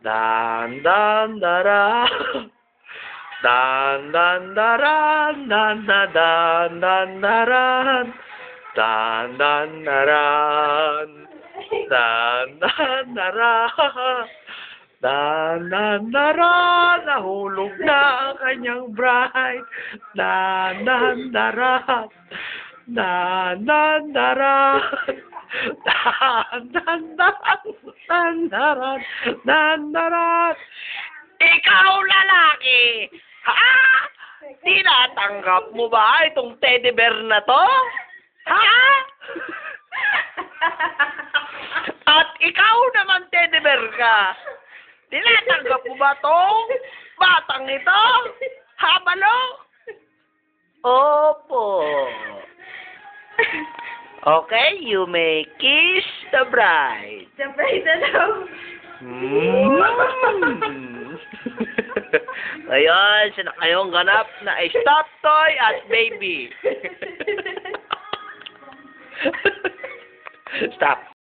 Dan dan dara. Dan dan daran dan dan dan dan daran. Dan dan daran. Dan dan daran. Dan dan daran. Nahulog na ang kanyang bride. Dan dan daran. Dan dan daran. Dan dan daran. Dan daran. Dan daran. Ikaw lalaki! Ha? Tinatanggap mo ba itong teddy bear na to? Ha? At ikaw naman teddy bear ka. Tinatanggap mo ba tong batang ito? Ha, balok? Opo. Okay, you may kiss the bride. The bride na daw. Ngayon, sina kayong ganap na stop toy at baby. Stop.